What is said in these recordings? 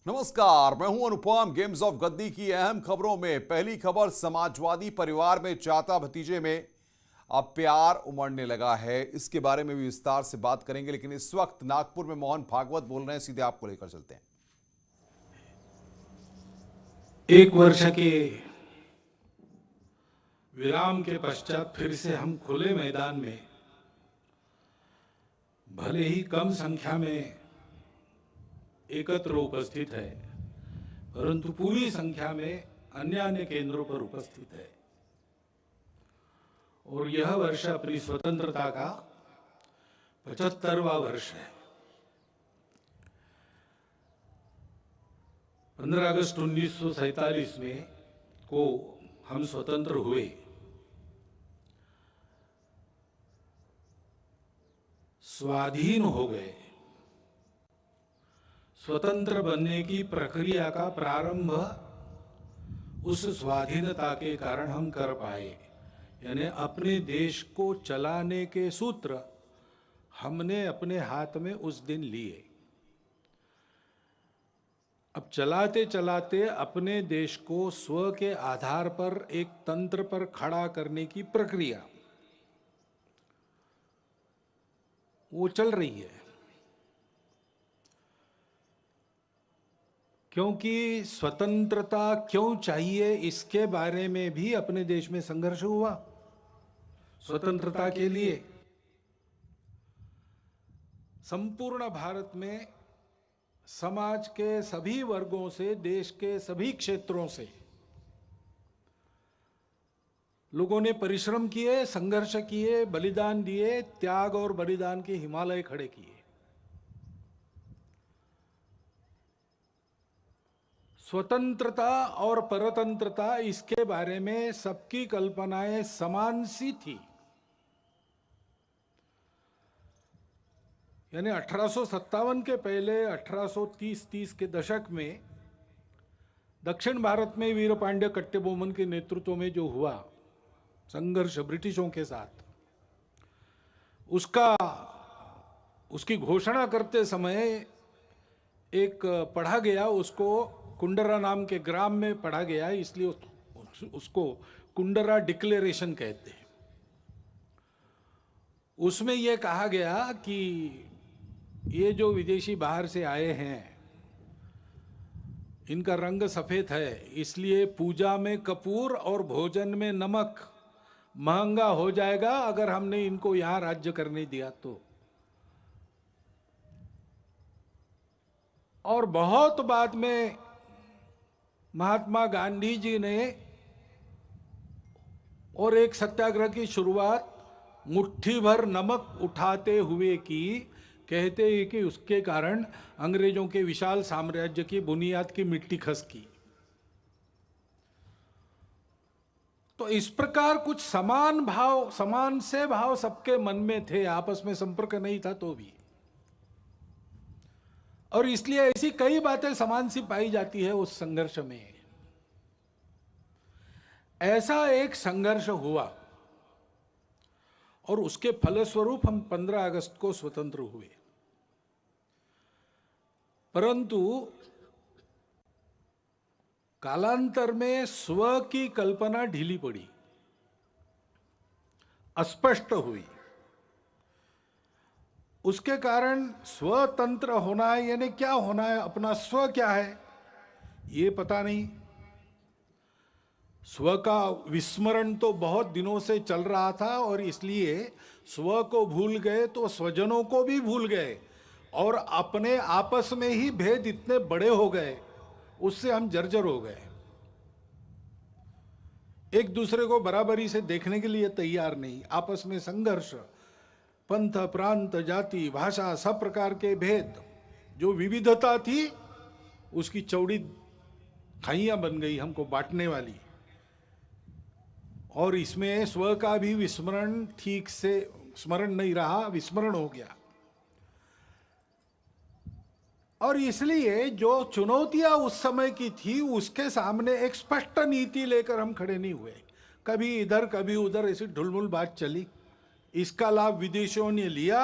नमस्कार, मैं हूं अनुपम। गेम्स ऑफ गद्दी की अहम खबरों में पहली खबर, समाजवादी परिवार में चाचा भतीजे में अब प्यार उमड़ने लगा है। इसके बारे में भी विस्तार से बात करेंगे, लेकिन इस वक्त नागपुर में मोहन भागवत बोल रहे हैं। सीधे आपको लेकर चलते हैं। एक वर्ष के विराम के पश्चात फिर से हम खुले मैदान में, भले ही कम संख्या में एकत्र उपस्थित है, परंतु पूरी संख्या में अन्य अन्य केंद्रों पर उपस्थित है। और यह वर्ष अपनी स्वतंत्रता का 75वां वर्ष है। 15 अगस्त 1947 में को हम स्वतंत्र हुए। स्वाधीन हो गए। स्वतंत्र बनने की प्रक्रिया का प्रारंभ उस स्वाधीनता के कारण हम कर पाए। यानी अपने देश को चलाने के सूत्र हमने अपने हाथ में उस दिन लिए। अब चलाते चलाते अपने देश को स्व के आधार पर एक तंत्र पर खड़ा करने की प्रक्रिया वो चल रही है। क्योंकि स्वतंत्रता क्यों चाहिए, इसके बारे में भी अपने देश में संघर्ष हुआ। स्वतंत्रता के लिए संपूर्ण भारत में समाज के सभी वर्गों से, देश के सभी क्षेत्रों से लोगों ने परिश्रम किए, संघर्ष किए, बलिदान दिए, त्याग और बलिदान के हिमालय खड़े किए। स्वतंत्रता और परतंत्रता, इसके बारे में सबकी कल्पनाएं समान सी थी। यानी 1857 के पहले 1830 के दशक में दक्षिण भारत में वीर पांड्य कट्टेबोमन के नेतृत्व में जो हुआ संघर्ष ब्रिटिशों के साथ, उसकी घोषणा करते समय एक पढ़ा गया, उसको कुंडरा नाम के ग्राम में पढ़ा गया, इसलिए उसको कुंडरा डिक्लेरेशन कहते हैं। उसमें यह कहा गया कि ये जो विदेशी बाहर से आए हैं, इनका रंग सफेद है, इसलिए पूजा में कपूर और भोजन में नमक महंगा हो जाएगा अगर हमने इनको यहां राज्य करने दिया तो। और बहुत बाद में महात्मा गांधी जी ने और एक सत्याग्रह की शुरुआत मुट्ठी भर नमक उठाते हुए की। कहते हैं कि उसके कारण अंग्रेजों के विशाल साम्राज्य की बुनियाद की मिट्टी खसकी। तो इस प्रकार कुछ समान से भाव सबके मन में थे, आपस में संपर्क नहीं था तो भी। और इसलिए ऐसी कई बातें समान सी पाई जाती है उस संघर्ष में। ऐसा एक संघर्ष हुआ और उसके फलस्वरूप हम 15 अगस्त को स्वतंत्र हुए। परंतु कालांतर में स्व की कल्पना ढीली पड़ी, अस्पष्ट हुई। उसके कारण स्वतंत्र होना है, यानी क्या होना है, अपना स्व क्या है ये पता नहीं। स्व का विस्मरण तो बहुत दिनों से चल रहा था और इसलिए स्व को भूल गए तो स्वजनों को भी भूल गए और अपने आपस में ही भेद इतने बड़े हो गए, उससे हम जर्जर हो गए। एक दूसरे को बराबरी से देखने के लिए तैयार नहीं, आपस में संघर्ष, पंथ, प्रांत, जाति, भाषा, सब प्रकार के भेद, जो विविधता थी उसकी चौड़ी खाइयां बन गई हमको बांटने वाली। और इसमें स्व का भी विस्मरण, ठीक से स्मरण नहीं रहा, विस्मरण हो गया। और इसलिए जो चुनौतियां उस समय की थी, उसके सामने एक स्पष्ट नीति लेकर हम खड़े नहीं हुए। कभी इधर कभी उधर ऐसी ढुलमुल बात चली, इसका लाभ विदेशियों ने लिया।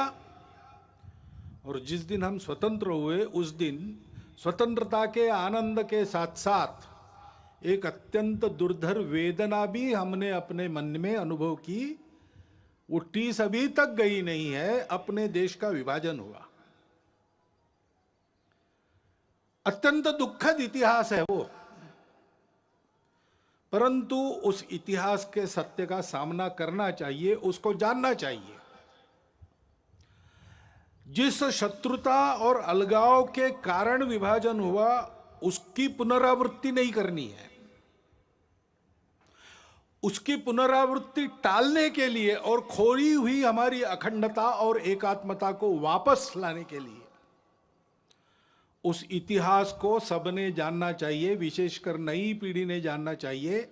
और जिस दिन हम स्वतंत्र हुए उस दिन स्वतंत्रता के आनंद के साथ साथ एक अत्यंत दुर्धर वेदना भी हमने अपने मन में अनुभव की। वो टीस अभी तक गई नहीं है, अपने देश का विभाजन हुआ। अत्यंत दुखद इतिहास है वो, परंतु उस इतिहास के सत्य का सामना करना चाहिए, उसको जानना चाहिए। जिस शत्रुता और अलगाव के कारण विभाजन हुआ उसकी पुनरावृत्ति नहीं करनी है। उसकी पुनरावृत्ति टालने के लिए और खोई हुई हमारी अखंडता और एकात्मता को वापस लाने के लिए उस इतिहास को सबने जानना चाहिए, विशेषकर नई पीढ़ी ने जानना चाहिए।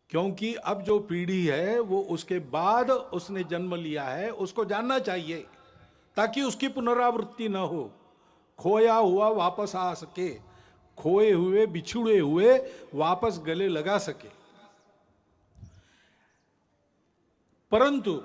क्योंकि अब जो पीढ़ी है वो उसके बाद उसने जन्म लिया है, उसको जानना चाहिए ताकि उसकी पुनरावृत्ति न हो, खोया हुआ वापस आ सके, खोए हुए बिछुड़े हुए वापस गले लगा सके। परंतु